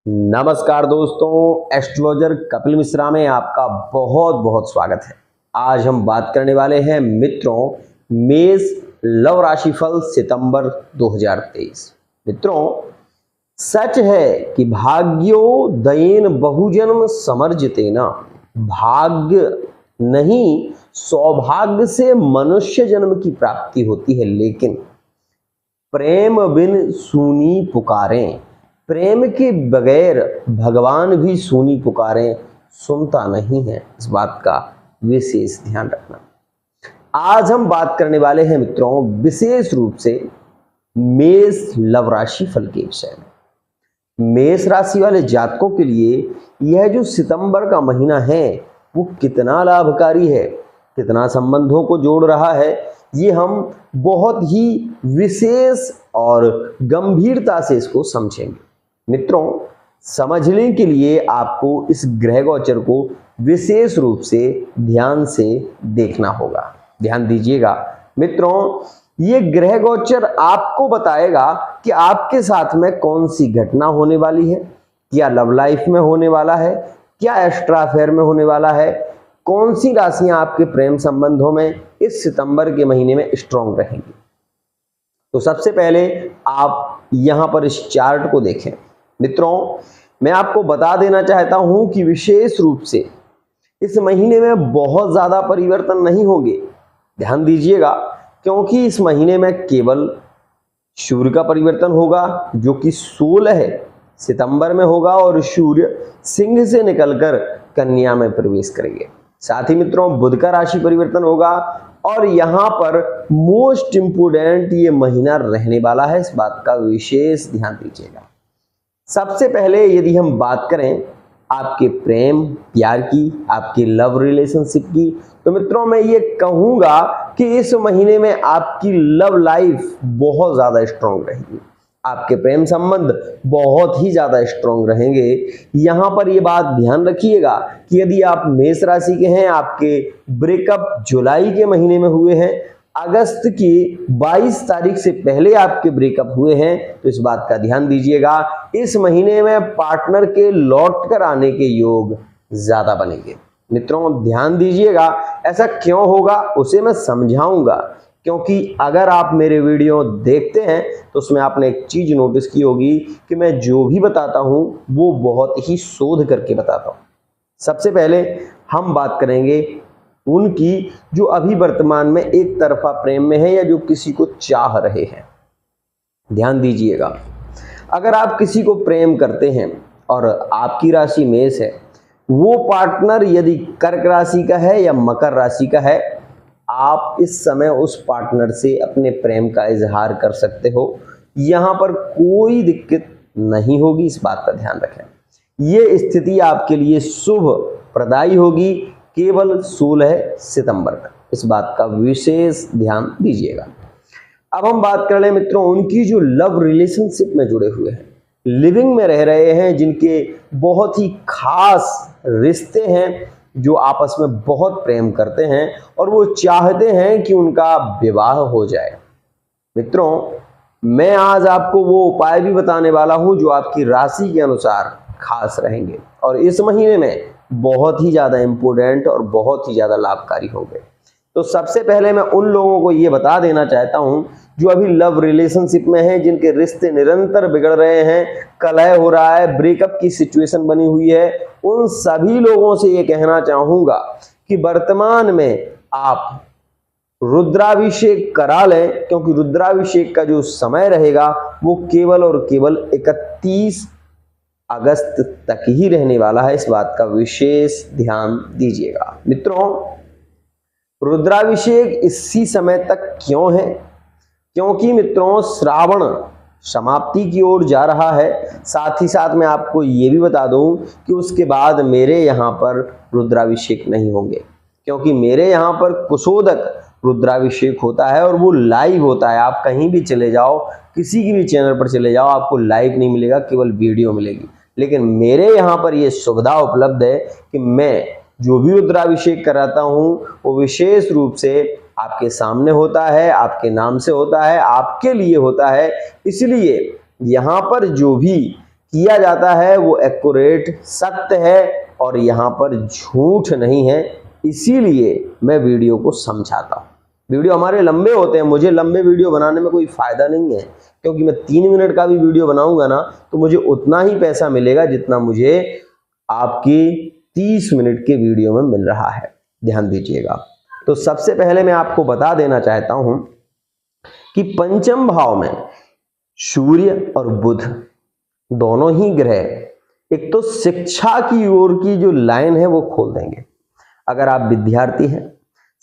नमस्कार दोस्तों, एस्ट्रोलॉजर कपिल मिश्रा में आपका बहुत बहुत स्वागत है। आज हम बात करने वाले हैं मित्रों मेष लव राशिफल सितंबर 2023। मित्रों, सच है कि भाग्योदयेन बहुजन्म समर्जितेन, भाग्य नहीं सौभाग्य से मनुष्य जन्म की प्राप्ति होती है, लेकिन प्रेम बिन सूनी पुकारें, प्रेम के बगैर भगवान भी सूनी पुकारें सुनता नहीं है। इस बात का विशेष ध्यान रखना। आज हम बात करने वाले हैं मित्रों विशेष रूप से मेष लव राशि फल के विषय में। मेष राशि वाले जातकों के लिए यह जो सितंबर का महीना है वो कितना लाभकारी है, कितना संबंधों को जोड़ रहा है, ये हम बहुत ही विशेष और गंभीरता से इसको समझेंगे। मित्रों, समझने के लिए आपको इस ग्रह गोचर को विशेष रूप से ध्यान से देखना होगा। ध्यान दीजिएगा मित्रों, ये ग्रह गोचर आपको बताएगा कि आपके साथ में कौन सी घटना होने वाली है, क्या लव लाइफ में होने वाला है, क्या एक्स्ट्रा अफेयर में होने वाला है, कौन सी राशियां आपके प्रेम संबंधों में इस सितंबर के महीने में स्ट्रॉन्ग रहेंगी। तो सबसे पहले आप यहां पर इस चार्ट को देखें। मित्रों, मैं आपको बता देना चाहता हूं कि विशेष रूप से इस महीने में बहुत ज्यादा परिवर्तन नहीं होंगे। ध्यान दीजिएगा, क्योंकि इस महीने में केवल सूर्य का परिवर्तन होगा जो कि 16 सितंबर में होगा और सूर्य सिंह से निकलकर कन्या में प्रवेश करेंगे। साथ ही मित्रों बुध का राशि परिवर्तन होगा और यहां पर मोस्ट इंपोर्टेंट ये महीना रहने वाला है। इस बात का विशेष ध्यान दीजिएगा। सबसे पहले यदि हम बात करें आपके प्रेम प्यार की, आपकी लव रिलेशनशिप की, तो मित्रों मैं ये कहूंगा कि इस महीने में आपकी लव लाइफ बहुत ज्यादा स्ट्रांग रहेगी, आपके प्रेम संबंध बहुत ही ज्यादा स्ट्रांग रहेंगे। यहां पर ये बात ध्यान रखिएगा कि यदि आप मेष राशि के हैं, आपके ब्रेकअप जुलाई के महीने में हुए हैं, अगस्त की 22 तारीख से पहले आपके ब्रेकअप हुए हैं, तो इस बात का ध्यान दीजिएगा, इस महीने में पार्टनर के लौट कर आने के योग ज्यादा बनेंगे। मित्रों ध्यान दीजिएगा, ऐसा क्यों होगा उसे मैं समझाऊंगा, क्योंकि अगर आप मेरे वीडियो देखते हैं तो उसमें आपने एक चीज नोटिस की होगी कि मैं जो भी बताता हूं वो बहुत ही शोध करके बताता हूं। सबसे पहले हम बात करेंगे उनकी जो अभी वर्तमान में एक तरफा प्रेम में है या जो किसी को चाह रहे हैं। ध्यान दीजिएगा, अगर आप किसी को प्रेम करते हैं और आपकी राशि मेष है, वो पार्टनर यदि कर्क राशि का है या मकर राशि का है, आप इस समय उस पार्टनर से अपने प्रेम का इजहार कर सकते हो। यहां पर कोई दिक्कत नहीं होगी, इस बात का ध्यान रखें। ये स्थिति आपके लिए शुभ प्रदायी होगी केवल 16 सितंबर तक, इस बात का विशेष ध्यान दीजिएगा। अब हम बात कर रहे हैं मित्रों उनकी जो लव रिलेशनशिप में जुड़े हुए हैं, लिविंग में रह रहे हैं, जिनके बहुत ही खास रिश्ते हैं, जो आपस में बहुत प्रेम करते हैं और वो चाहते हैं कि उनका विवाह हो जाए। मित्रों, मैं आज आपको वो उपाय भी बताने वाला हूं जो आपकी राशि के अनुसार खास रहेंगे और इस महीने में बहुत ही ज्यादा इंपोर्टेंट और बहुत ही ज्यादा लाभकारी होंगे। तो सबसे पहले मैं उन लोगों को ये बता देना चाहता हूं जो अभी लव रिलेशनशिप में हैं, जिनके रिश्ते निरंतर बिगड़ रहे हैं, कलह हो रहा है, ब्रेकअप की सिचुएशन बनी हुई है, उन सभी लोगों से ये कहना चाहूंगा कि वर्तमान में आप रुद्राभिषेक करा लें, क्योंकि रुद्राभिषेक का जो समय रहेगा वो केवल और केवल 31 अगस्त तक ही रहने वाला है। इस बात का विशेष ध्यान दीजिएगा। मित्रों, रुद्राभिषेक इसी समय तक क्यों है? क्योंकि मित्रों श्रावण समाप्ति की ओर जा रहा है। साथ ही साथ मैं आपको ये भी बता दूं कि उसके बाद मेरे यहाँ पर रुद्राभिषेक नहीं होंगे, क्योंकि मेरे यहाँ पर कुशोदक रुद्राभिषेक होता है और वो लाइव होता है। आप कहीं भी चले जाओ, किसी की भी चैनल पर चले जाओ, आपको लाइव नहीं मिलेगा, केवल वीडियो मिलेगी। लेकिन मेरे यहाँ पर ये सुविधा उपलब्ध है कि मैं जो भी रुद्राभिषेक कराता हूँ वो विशेष रूप से आपके सामने होता है, आपके नाम से होता है, आपके लिए होता है। इसलिए यहाँ पर जो भी किया जाता है वो एक्यूरेट सत्य है और यहाँ पर झूठ नहीं है। इसीलिए मैं वीडियो को समझाता हूँ। वीडियो हमारे लंबे होते हैं, मुझे लंबे वीडियो बनाने में कोई फायदा नहीं है, क्योंकि मैं 3 मिनट का भी वीडियो बनाऊंगा ना तो मुझे उतना ही पैसा मिलेगा जितना मुझे आपकी 30 मिनट के वीडियो में मिल रहा है। ध्यान दीजिएगा। तो सबसे पहले मैं आपको बता देना चाहता हूं कि पंचम भाव में सूर्य और बुध दोनों ही ग्रह एक तो शिक्षा की ओर की जो लाइन है वो खोल देंगे। अगर आप विद्यार्थी हैं,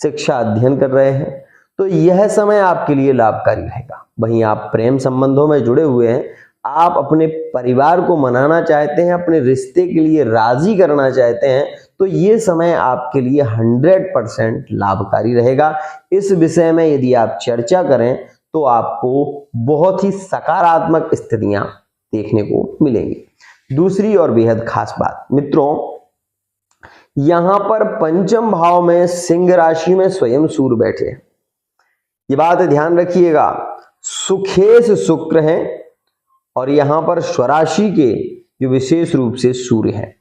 शिक्षा अध्ययन कर रहे हैं, तो यह समय आपके लिए लाभकारी रहेगा। वहीं आप प्रेम संबंधों में जुड़े हुए हैं, आप अपने परिवार को मनाना चाहते हैं, अपने रिश्ते के लिए राजी करना चाहते हैं, तो ये समय आपके लिए 100% लाभकारी रहेगा। इस विषय में यदि आप चर्चा करें तो आपको बहुत ही सकारात्मक स्थितियां देखने को मिलेंगी। दूसरी और बेहद खास बात मित्रों, यहां पर पंचम भाव में सिंह राशि में स्वयं सूर्य बैठे हैं। ये बात ध्यान रखिएगा, सुखेश शुक्र हैं और यहां पर स्वराशि के जो विशेष रूप से सूर्य हैं।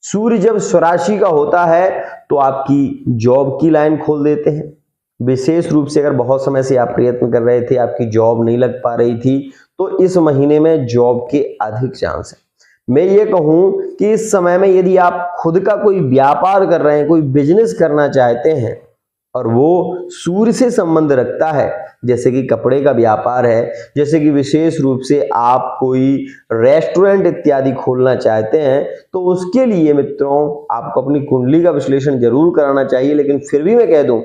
सूर्य जब स्वराशि का होता है तो आपकी जॉब की लाइन खोल देते हैं। विशेष रूप से अगर बहुत समय से आप प्रयत्न कर रहे थे, आपकी जॉब नहीं लग पा रही थी, तो इस महीने में जॉब के अधिक चांस है। मैं ये कहूं कि इस समय में यदि आप खुद का कोई व्यापार कर रहे हैं, कोई बिजनेस करना चाहते हैं और वो सूर्य से संबंध रखता है, जैसे कि कपड़े का व्यापार है, जैसे कि विशेष रूप से आप कोई रेस्टोरेंट इत्यादि खोलना चाहते हैं, तो उसके लिए मित्रों आपको अपनी कुंडली का विश्लेषण जरूर कराना चाहिए। लेकिन फिर भी मैं कह दूं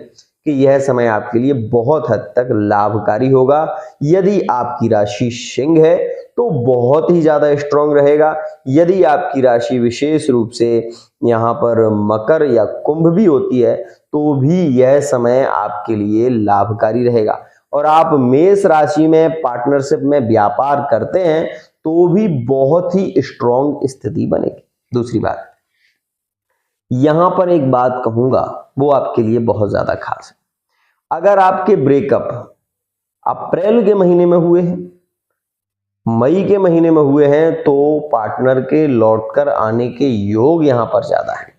कि यह समय आपके लिए बहुत हद तक लाभकारी होगा। यदि आपकी राशि सिंह है तो बहुत ही ज्यादा स्ट्रांग रहेगा। यदि आपकी राशि विशेष रूप से यहाँ पर मकर या कुंभ भी होती है तो भी यह समय आपके लिए लाभकारी रहेगा। और आप मेष राशि में पार्टनरशिप में व्यापार करते हैं तो भी बहुत ही स्ट्रांग स्थिति बनेगी। दूसरी बात, यहां पर एक बात कहूंगा वो आपके लिए बहुत ज्यादा खास है। अगर आपके ब्रेकअप अप्रैल के महीने में हुए हैं, मई के महीने में हुए हैं, तो पार्टनर के लौटकर आने के योग यहां पर ज्यादा है।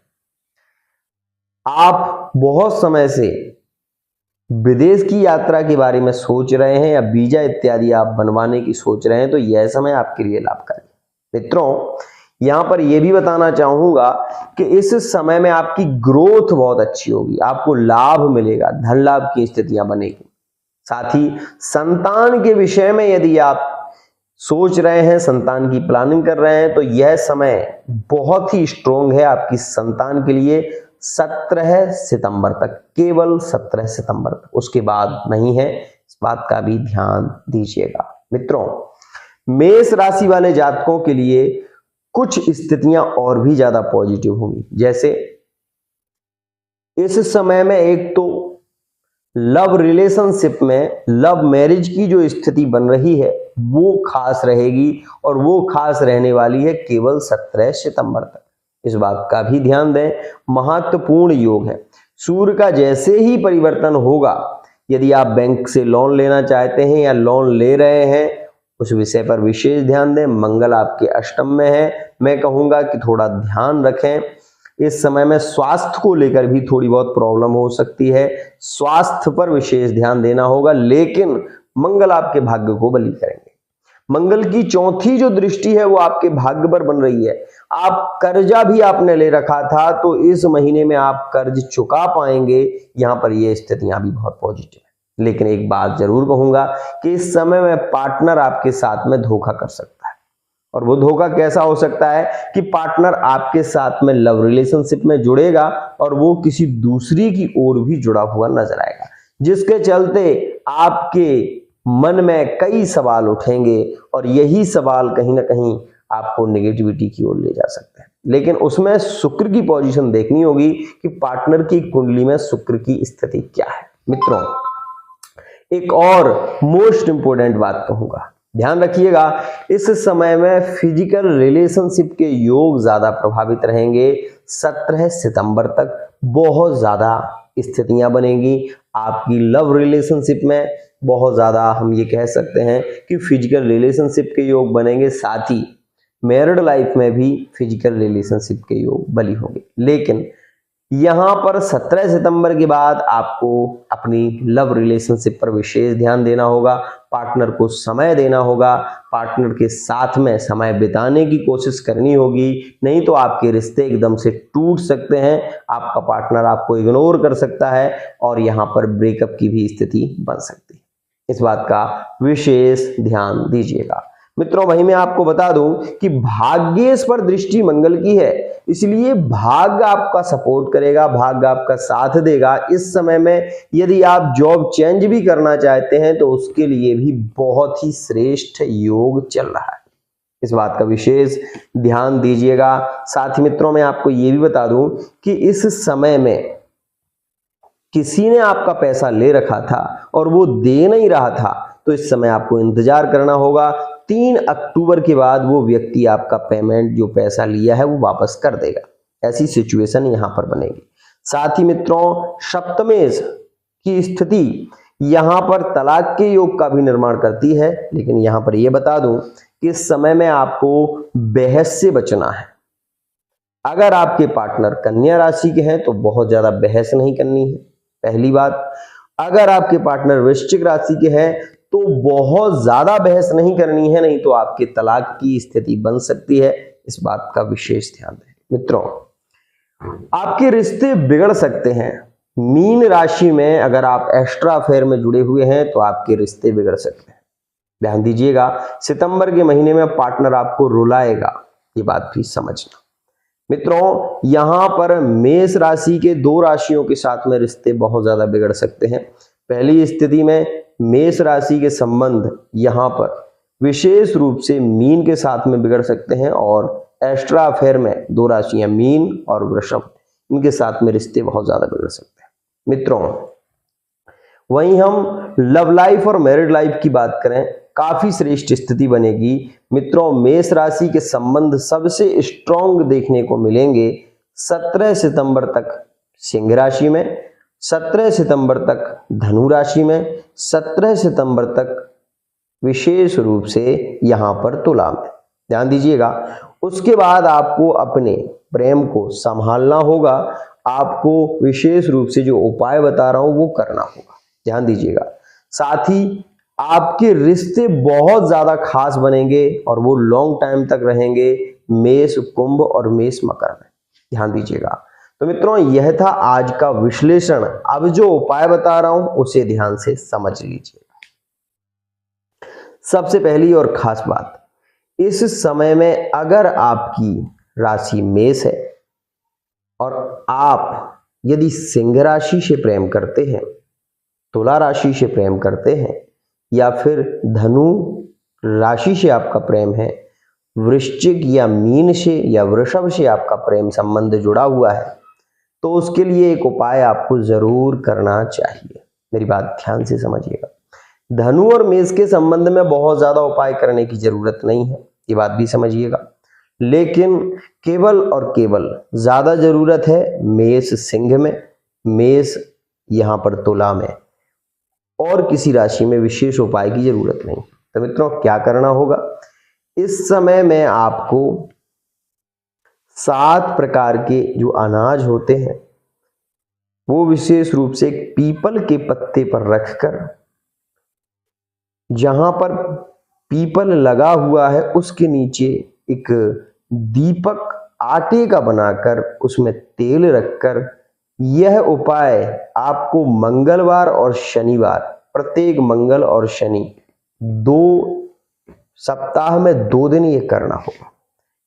आप बहुत समय से विदेश की यात्रा के बारे में सोच रहे हैं या वीजा इत्यादि आप बनवाने की सोच रहे हैं, तो यह समय आपके लिए लाभकारी है। मित्रों यहां पर यह भी बताना चाहूंगा कि इस समय में आपकी ग्रोथ बहुत अच्छी होगी, आपको लाभ मिलेगा, धन लाभ की स्थितियां बनेगी। साथ ही संतान के विषय में यदि आप सोच रहे हैं, संतान की प्लानिंग कर रहे हैं, तो यह समय बहुत ही स्ट्रोंग है आपकी संतान के लिए। 17 सितंबर तक, केवल 17 सितंबर तक, उसके बाद नहीं है। इस बात का भी ध्यान दीजिएगा। मित्रों मेष राशि वाले जातकों के लिए कुछ स्थितियां और भी ज्यादा पॉजिटिव होंगी। जैसे इस समय में एक तो लव रिलेशनशिप में लव मैरिज की जो स्थिति बन रही है वो खास रहेगी और वो खास रहने वाली है केवल 17 सितंबर तक। इस बात का भी ध्यान दें, महत्वपूर्ण योग है। सूर्य का जैसे ही परिवर्तन होगा, यदि आप बैंक से लोन लेना चाहते हैं या लोन ले रहे हैं, उस विषय पर विशेष ध्यान दें। मंगल आपके अष्टम में है, मैं कहूंगा कि थोड़ा ध्यान रखें। इस समय में स्वास्थ्य को लेकर भी थोड़ी बहुत प्रॉब्लम हो सकती है, स्वास्थ्य पर विशेष ध्यान देना होगा। लेकिन मंगल आपके भाग्य को बली करेंगे। मंगल की चौथी जो दृष्टि है वो आपके भाग्य पर बन रही है। आप कर्जा भी आपने ले रखा था तो इस महीने में आप कर्ज चुका पाएंगे। यहां पर ये स्थितियां भी बहुत पॉजिटिव है। लेकिन एक बात जरूर कहूंगा कि इस समय में पार्टनर आपके साथ में धोखा कर सकता है। और वो धोखा कैसा हो सकता है कि पार्टनर आपके साथ में लव रिलेशनशिप में जुड़ेगा और वो किसी दूसरी की ओर भी जुड़ा हुआ नजर आएगा, जिसके चलते आपके मन में कई सवाल उठेंगे और यही सवाल कहीं ना कहीं आपको नेगेटिविटी की ओर ले जा सकते हैं। लेकिन उसमें शुक्र की पोजीशन देखनी होगी कि पार्टनर की कुंडली में शुक्र की स्थिति क्या है। मित्रों एक और मोस्ट इंपोर्टेंट बात कहूंगा, ध्यान रखिएगा, इस समय में फिजिकल रिलेशनशिप के योग ज्यादा प्रभावित रहेंगे। 17 सितंबर तक बहुत ज्यादा स्थितियां बनेंगी आपकी लव रिलेशनशिप में। बहुत ज्यादा हम ये कह सकते हैं कि फिजिकल रिलेशनशिप के योग बनेंगे। साथ ही मैरिड लाइफ में भी फिजिकल रिलेशनशिप के योग बली होंगे। लेकिन यहाँ पर 17 सितंबर के बाद आपको अपनी लव रिलेशनशिप पर विशेष ध्यान देना होगा, पार्टनर को समय देना होगा, पार्टनर के साथ में समय बिताने की कोशिश करनी होगी, नहीं तो आपके रिश्ते एकदम से टूट सकते हैं, आपका पार्टनर आपको इग्नोर कर सकता है और यहाँ पर ब्रेकअप की भी स्थिति बन सकती है। इस बात का विशेष ध्यान दीजिएगा। मित्रों, वहीं मैं आपको बता दूं कि भाग्येश पर दृष्टि मंगल की है, इसलिए भाग्य आपका सपोर्ट करेगा, भाग्य आपका साथ देगा। इस समय में यदि आप जॉब चेंज भी करना चाहते हैं तो उसके लिए भी बहुत ही श्रेष्ठ योग चल रहा है। इस बात का विशेष ध्यान दीजिएगा। साथ ही मित्रों, मैं आपको ये भी बता दूं कि इस समय में किसी ने आपका पैसा ले रखा था और वो दे नहीं रहा था, तो इस समय आपको इंतजार करना होगा। 3 अक्टूबर के बाद वो व्यक्ति आपका पेमेंट, जो पैसा लिया है, वो वापस कर देगा। ऐसी सिचुएशन यहाँ पर बनेगी। साथ ही मित्रों, सप्तमेश की स्थिति यहाँ पर तलाक के योग का भी निर्माण करती है। लेकिन यहाँ पर ये बता दूं कि इस समय में आपको बहस से बचना है। अगर आपके पार्टनर कन्या राशि के हैं तो बहुत ज्यादा बहस नहीं करनी है, पहली बात। अगर आपके पार्टनर वृश्चिक राशि के हैं तो बहुत ज्यादा बहस नहीं करनी है, नहीं तो आपके तलाक की स्थिति बन सकती है। इस बात का विशेष ध्यान दें। मित्रों, आपके रिश्ते बिगड़ सकते हैं। मीन राशि में अगर आप एक्स्ट्रा अफेयर में जुड़े हुए हैं तो आपके रिश्ते बिगड़ सकते हैं, ध्यान दीजिएगा। सितंबर के महीने में पार्टनर आपको रुलाएगा, ये बात भी समझना। मित्रों, यहां पर मेष राशि के 2 राशियों के साथ में रिश्ते बहुत ज्यादा बिगड़ सकते हैं। पहली स्थिति में मेष राशि के संबंध यहां पर विशेष रूप से मीन के साथ में बिगड़ सकते हैं और एक्स्ट्रा अफेयर में 2 राशियां मीन और वृषभ, इनके साथ में रिश्ते बहुत ज्यादा बिगड़ सकते हैं। मित्रों, वहीं हम लव लाइफ और मैरिड लाइफ की बात करें, काफी श्रेष्ठ स्थिति बनेगी। मित्रों, मेष राशि के संबंध सबसे स्ट्रॉन्ग देखने को मिलेंगे 17 सितंबर तक सिंह राशि में, 17 सितंबर तक धनु राशि में, 17 सितंबर तक विशेष रूप से यहां पर तुला में, ध्यान दीजिएगा। उसके बाद आपको अपने प्रेम को संभालना होगा, आपको विशेष रूप से जो उपाय बता रहा हूं वो करना होगा, ध्यान दीजिएगा। साथ ही आपके रिश्ते बहुत ज्यादा खास बनेंगे और वो लॉन्ग टाइम तक रहेंगे मेष, कुंभ और मेष, मकर में, ध्यान दीजिएगा। तो मित्रों, यह था आज का विश्लेषण। अब जो उपाय बता रहा हूं उसे ध्यान से समझ लीजिएगा। सबसे पहली और खास बात, इस समय में अगर आपकी राशि मेष है और आप यदि सिंह राशि से प्रेम करते हैं, तुला राशि से प्रेम करते हैं या फिर धनु राशि से आपका प्रेम है, वृश्चिक या मीन से या वृषभ से आपका प्रेम संबंध जुड़ा हुआ है, तो उसके लिए एक उपाय आपको जरूर करना चाहिए। मेरी बात ध्यान से समझिएगा। धनु और मेष के संबंध में बहुत ज्यादा उपाय करने की जरूरत नहीं है, ये बात भी समझिएगा। लेकिन केवल और केवल ज्यादा जरूरत है मेष सिंह में, मेष यहां पर तुला में, और किसी राशि में विशेष उपाय की जरूरत नहीं। तो मित्रों, क्या करना होगा, इस समय में आपको 7 प्रकार के जो अनाज होते हैं वो विशेष रूप से एक पीपल के पत्ते पर रखकर, जहां पर पीपल लगा हुआ है उसके नीचे एक दीपक आटे का बनाकर उसमें तेल रखकर, यह उपाय आपको मंगलवार और शनिवार, प्रत्येक मंगल और शनि 2 सप्ताह में 2 दिन ये करना होगा,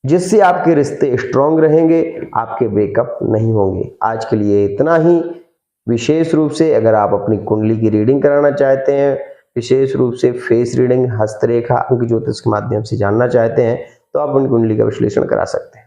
जिससे आपके रिश्ते स्ट्रांग रहेंगे, आपके ब्रेकअप नहीं होंगे। आज के लिए इतना ही। विशेष रूप से अगर आप अपनी कुंडली की रीडिंग कराना चाहते हैं, विशेष रूप से फेस रीडिंग, हस्तरेखा, अंक ज्योतिष के माध्यम से जानना चाहते हैं, तो आप अपनी कुंडली का विश्लेषण करा सकते हैं।